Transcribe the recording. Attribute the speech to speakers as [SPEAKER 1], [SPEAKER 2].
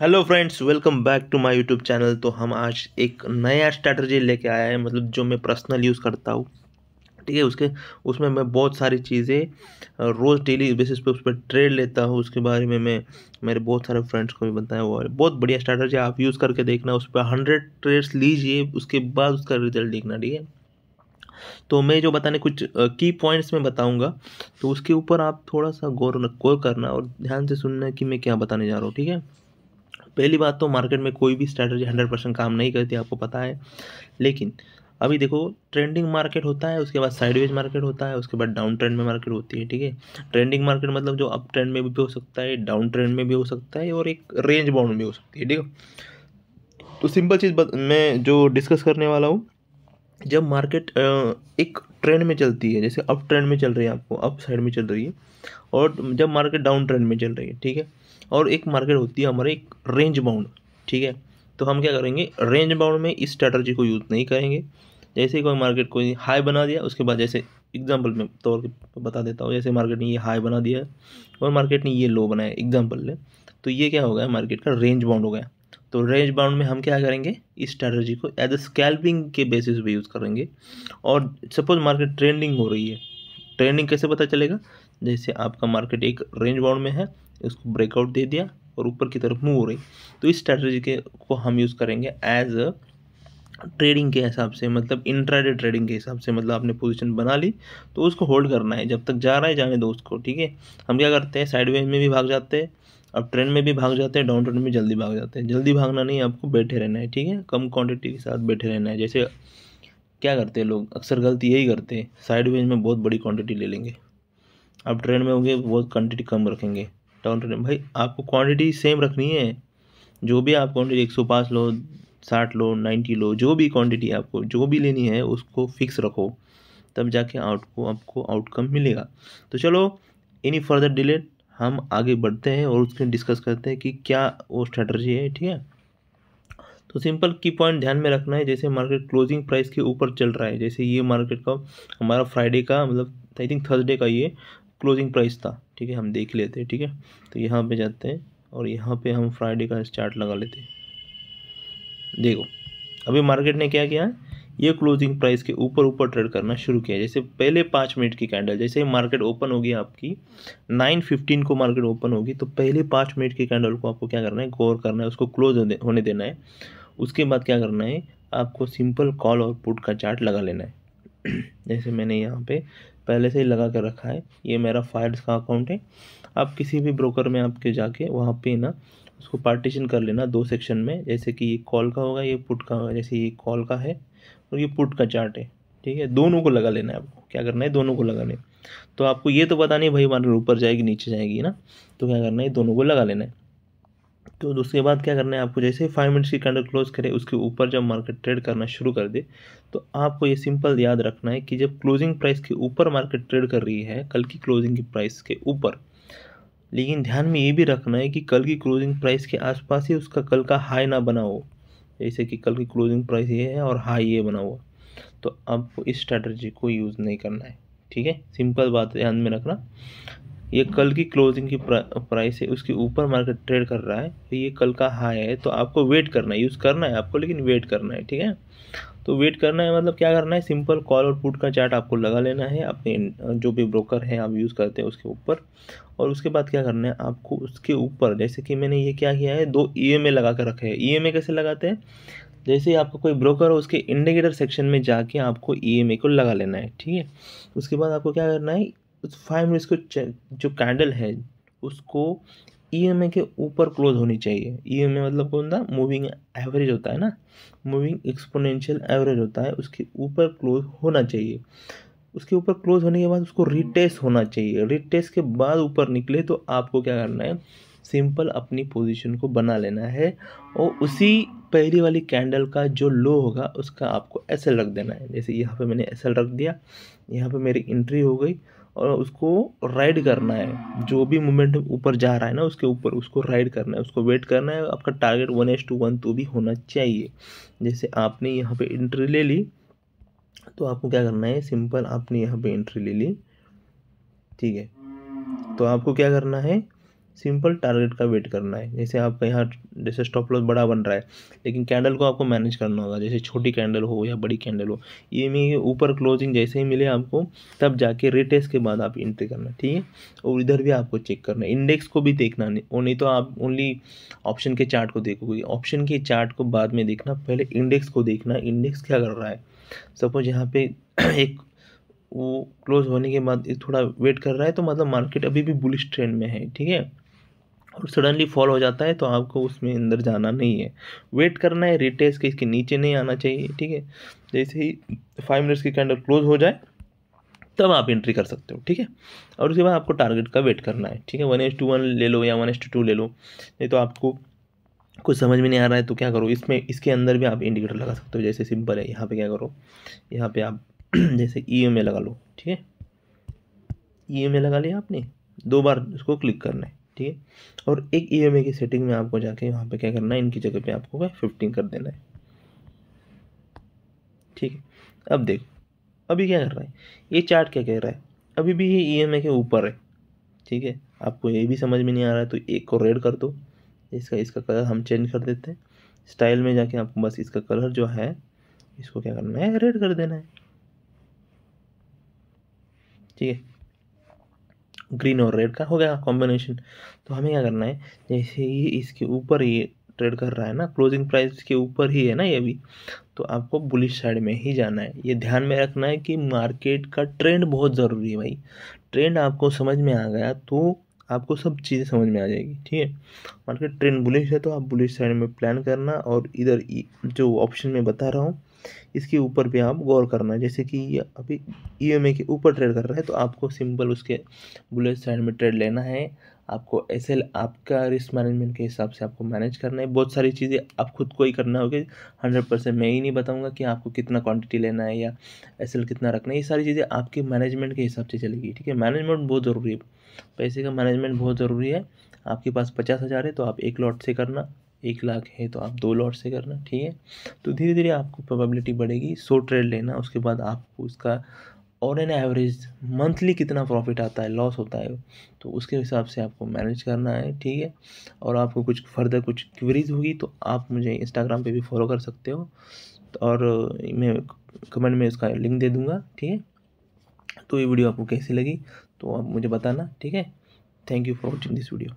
[SPEAKER 1] Hello friends, welcome back to my YouTube channel. तो हम आज एक नया स्ट्रैटेजी लेके आए हैं, मतलब जो मैं पर्सनल यूज़ करता हूँ। ठीक है, उसके उसमें मैं बहुत सारी चीज़ें रोज़ डेली बेसिस पे उस पर ट्रेड लेता हूँ। उसके बारे में मैं मेरे बहुत सारे फ्रेंड्स को भी बताया हुआ है। बहुत बढ़िया स्ट्रैटेजी, आप यूज़ करके देखना। उस पर 100 ट्रेड्स लीजिए, उसके बाद उसका रिजल्ट देखना। ठीक है, तो मैं जो बताने कुछ की पॉइंट्स में बताऊंगा, तो उसके ऊपर आप थोड़ा सा गौर करना और ध्यान से सुनना कि मैं क्या बताने जा रहा हूँ। ठीक है, पहली बात तो मार्केट में कोई भी स्ट्रैटेजी 100% काम नहीं करती, आपको पता है। लेकिन अभी देखो, ट्रेंडिंग मार्केट होता है, उसके बाद साइडवेज मार्केट होता है, उसके बाद डाउन ट्रेंड में मार्केट होती है। ठीक है, ट्रेंडिंग मार्केट मतलब जो अप ट्रेंड में भी हो सकता है, डाउन ट्रेंड में भी हो सकता है, और एक रेंज बाउंड में भी हो सकती है। ठीक है, तो सिंपल चीज़ मैं जो डिस्कस करने वाला हूँ, जब मार्केट एक ट्रेंड में चलती है, जैसे अप ट्रेंड में चल रही है, आपको अप साइड में चल रही है, और जब मार्केट डाउन ट्रेंड में चल रही है, ठीक है, और एक मार्केट होती है हमारे एक रेंज बाउंड। ठीक है, तो हम क्या करेंगे, रेंज बाउंड में इस स्ट्रैटेजी को यूज़ नहीं करेंगे। जैसे ही कोई मार्केट कोई हाई बना दिया, उसके बाद जैसे एग्जांपल में तौर पे बता देता हूँ, जैसे मार्केट ने ये हाई बना दिया है और मार्केट ने ये लो बनाया, एग्जांपल ले, तो ये क्या हो गया, मार्केट का रेंज बाउंड हो गया। तो रेंज बाउंड में हम क्या करेंगे, इस स्ट्रैटेजी को एज अ स्कैल्पिंग के बेसिस पे यूज़ करेंगे। और सपोज मार्केट ट्रेंडिंग हो रही है, ट्रेंडिंग कैसे पता चलेगा, जैसे आपका मार्केट एक रेंज बाउंड में है, इसको ब्रेकआउट दे दिया और ऊपर की तरफ मूव हो रही, तो इस स्ट्रैटेजी के को हम यूज़ करेंगे एज अ ट्रेडिंग के हिसाब से, मतलब इंट्राडे ट्रेडिंग के हिसाब से। मतलब आपने पोजीशन बना ली तो उसको होल्ड करना है, जब तक जा रहा है जाने दो उसको। ठीक है, हम क्या करते हैं, साइडवेज में भी भाग जाते हैं, अब ट्रेंड में भी भाग जाते हैं, डाउन ट्रेंड में जल्दी भाग जाते हैं। जल्दी भागना नहीं, आपको बैठे रहना है। ठीक है, कम क्वांटिटी के साथ बैठे रहना है। जैसे क्या करते हैं लोग, अक्सर गलती यही करते हैं, साइडवेज में बहुत बड़ी क्वांटिटी ले लेंगे, अब ट्रेंड में होंगे बहुत क्वांटिटी कम रखेंगे, डाउन ट्रेंड में भाई आपको क्वांटिटी सेम रखनी है। जो भी आप क्वांटिटी 105 लो, 60 लो, 90 लो, जो भी क्वांटिटी आपको जो भी लेनी है उसको फिक्स रखो, तब जाके आपको आउटकम मिलेगा। तो चलो, एनी फर्दर डिले, हम आगे बढ़ते हैं और उसके डिस्कस करते हैं कि क्या वो स्ट्रेटजी है। ठीक है, तो सिंपल की पॉइंट ध्यान में रखना है, जैसे मार्केट क्लोजिंग प्राइस के ऊपर चल रहा है, जैसे ये मार्केट का हमारा फ्राइडे का, मतलब आई थिंक थर्सडे का ये क्लोजिंग प्राइस था। ठीक है, हम देख लेते हैं। ठीक है, तो यहाँ पे जाते हैं और यहाँ पे हम फ्राइडे का चार्ट लगा लेते हैं। देखो, अभी मार्केट ने क्या किया है, ये क्लोजिंग प्राइस के ऊपर ऊपर ट्रेड करना शुरू किया। जैसे पहले 5 मिनट की कैंडल, जैसे मार्केट ओपन होगी आपकी 9:15 को मार्केट ओपन होगी, तो पहले 5 मिनट की कैंडल को आपको क्या करना है, गौर करना है, उसको क्लोज होने देना है। उसके बाद क्या करना है, आपको सिंपल कॉल और पुट का चार्ट लगा लेना है। जैसे मैंने यहाँ पे पहले से ही लगा कर रखा है, ये मेरा फायर्स का अकाउंट है। आप किसी भी ब्रोकर में आपके जाके वहाँ पे ना उसको पार्टीशन कर लेना 2 सेक्शन में, जैसे कि ये कॉल का होगा, ये पुट का होगा। जैसे ये कॉल का है और ये पुट का चार्ट है। ठीक है, दोनों को लगा लेना है, आपको क्या करना है, दोनों को लगाने हैं। तो आपको ये तो पता नहीं भाई मार्केट ऊपर जाएगी नीचे जाएगी ना, तो क्या करना है, दोनों को लगा लेना है। तो उसके बाद क्या करना है आपको, जैसे 5 मिनट्स की कैंडल क्लोज करे, उसके ऊपर जब मार्केट ट्रेड करना शुरू कर दे, तो आपको ये सिंपल याद रखना है कि जब क्लोजिंग प्राइस के ऊपर मार्केट ट्रेड कर रही है, कल की क्लोजिंग की प्राइस के ऊपर, लेकिन ध्यान में ये भी रखना है कि कल की क्लोजिंग प्राइस के आसपास ही उसका कल का हाई ना बना हो। जैसे कि कल की क्लोजिंग प्राइस ये है और हाई ये बना हुआ, तो आपको इस स्ट्रैटेजी को यूज़ नहीं करना है। ठीक है, सिंपल बात ध्यान में रखना, ये कल की क्लोजिंग की प्राइस है, उसके ऊपर मार्केट ट्रेड कर रहा है, तो ये कल का हाई है, तो आपको वेट करना है, यूज़ करना है आपको, लेकिन वेट करना है। ठीक है, तो वेट करना है मतलब क्या करना है, सिंपल कॉल और पुट का चार्ट आपको लगा लेना है अपने जो भी ब्रोकर है आप यूज़ करते हैं उसके ऊपर। और उसके बाद क्या करना है आपको, उसके ऊपर जैसे कि मैंने ये क्या किया है, 2 ईएमए लगा कर रखे हैं। ईएमए कैसे लगाते हैं, जैसे ही आपका कोई ब्रोकर हो, उसके इंडिकेटर सेक्शन में जाके आपको ईएमए को लगा लेना है। ठीक है, उसके बाद आपको क्या करना है, उस 5 मिनट्स को जो कैंडल है उसको ईएमए के ऊपर क्लोज होनी चाहिए। ईएमए मतलब कौन सा, मूविंग एवरेज होता है ना, मूविंग एक्सपोनेंशियल एवरेज होता है, उसके ऊपर क्लोज होना चाहिए। उसके ऊपर क्लोज होने के बाद उसको रिटेस्ट होना चाहिए। रिटेस्ट के बाद ऊपर निकले तो आपको क्या करना है, सिंपल अपनी पोजीशन को बना लेना है, और उसी पहली वाली कैंडल का जो लो होगा उसका आपको एसएल रख देना है। जैसे यहाँ पे मैंने एसएल रख दिया, यहाँ पे मेरी एंट्री हो गई, और उसको राइड करना है, जो भी मूवमेंट ऊपर जा रहा है ना उसके ऊपर उसको राइड करना है, उसको वेट करना है। आपका टारगेट 1:1 तो भी होना चाहिए। जैसे आपने यहाँ पे एंट्री ले ली, तो आपको क्या करना है, सिंपल आपने यहाँ पे एंट्री ले ली, ठीक है, तो आपको क्या करना है, सिंपल टारगेट का वेट करना है। जैसे आपका यहाँ जैसे स्टॉप लॉस बड़ा बन रहा है, लेकिन कैंडल को आपको मैनेज करना होगा, जैसे छोटी कैंडल हो या बड़ी कैंडल हो, ये में ऊपर क्लोजिंग जैसे ही मिले आपको, तब जाके रिटेस्ट के बाद आप एंट्री करना, ठीक है। और इधर भी आपको चेक करना है, इंडेक्स को भी देखना नहीं, और नहीं तो आप ओनली ऑप्शन के चार्ट को देखोगे। ऑप्शन के चार्ट को बाद में देखना, पहले इंडेक्स को देखना, इंडेक्स क्या कर रहा है। सपोज यहाँ पे एक वो क्लोज होने के बाद थोड़ा वेट कर रहा है, तो मतलब मार्केट अभी भी बुलिश ट्रेंड में है, ठीक है। और सडनली फॉल हो जाता है तो आपको उसमें अंदर जाना नहीं है, वेट करना है, रिटेस्ट के इसके नीचे नहीं आना चाहिए, ठीक है। जैसे ही 5 मिनट्स की कैंडल क्लोज हो जाए तब आप एंट्री कर सकते हो, ठीक है। और उसके बाद आपको टारगेट का वेट करना है, ठीक है। 1:1 ले लो या 1:2 ले लो, नहीं तो आपको कुछ समझ में नहीं आ रहा है तो क्या करो, इसमें इसके अंदर भी आप इंडिकेटर लगा सकते हो। जैसे सिंपल है, यहाँ पे क्या करो, यहाँ पे आप जैसे EMA लगा लो, ठीक है। EMA लगा लिया आपने, 2 बार उसको क्लिक करना है, ठीक है। और एक EMA की सेटिंग में आपको जाके वहाँ पे क्या करना है, इनकी जगह पे आपको 15 कर देना है, ठीक है। अब देखो अभी क्या कर रहा है, ये चार्ट क्या कह रहा है, अभी भी ये EMA के ऊपर है, ठीक है। आपको ये भी समझ में नहीं आ रहा है तो एक को रेड कर दो, इसका कलर हम चेंज कर देते हैं। स्टाइल में जाके आपको बस इसका कलर जो है इसको क्या करना है, रेड कर देना है, ठीक है। ग्रीन और रेड का हो गया कॉम्बिनेशन। तो हमें क्या करना है, जैसे ही इसके ऊपर ये ट्रेड कर रहा है ना, क्लोजिंग प्राइस के ऊपर ही है ना ये भी, तो आपको बुलिश साइड में ही जाना है। ये ध्यान में रखना है कि मार्केट का ट्रेंड बहुत ज़रूरी है भाई। ट्रेंड आपको समझ में आ गया तो आपको सब चीज़ें समझ में आ जाएगी, ठीक है। मार्केट ट्रेंड बुलिश है तो आप बुलिश साइड में प्लान करना, और इधर जो ऑप्शन में बता रहा हूँ इसके ऊपर भी आप गौर करना। जैसे कि ये अभी EMA के ऊपर ट्रेड कर रहा है तो आपको सिंपल उसके बुलिश साइड में ट्रेड लेना है। आपको SL आपका रिस्क मैनेजमेंट के हिसाब से आपको मैनेज करना है। बहुत सारी चीज़ें आप खुद को ही करना होगी, 100% मैं ही नहीं बताऊंगा कि आपको कितना क्वांटिटी लेना है या SL कितना रखना है। ये सारी चीज़ें आपके मैनेजमेंट के हिसाब से चलेगी, ठीक है। मैनेजमेंट बहुत ज़रूरी है, पैसे का मैनेजमेंट बहुत ज़रूरी है। आपके पास 50,000 है तो आप 1 लॉट से करना, 1 लाख है तो आप 2 लॉट से करना, ठीक है। तो धीरे धीरे आपको प्रोबेबिलिटी बढ़ेगी। 100 ट्रेड लेना, उसके बाद आपको उसका और एन एवरेज मंथली कितना प्रॉफिट आता है, लॉस होता है, तो उसके हिसाब से आपको मैनेज करना है, ठीक है। और आपको कुछ फर्दर कुछ क्वेरीज होगी तो आप मुझे इंस्टाग्राम पे भी फॉलो कर सकते हो, और मैं कमेंट में इसका लिंक दे दूँगा, ठीक है। तो ये वीडियो आपको कैसी लगी तो आप मुझे बताना, ठीक है। Thank you for watching this video.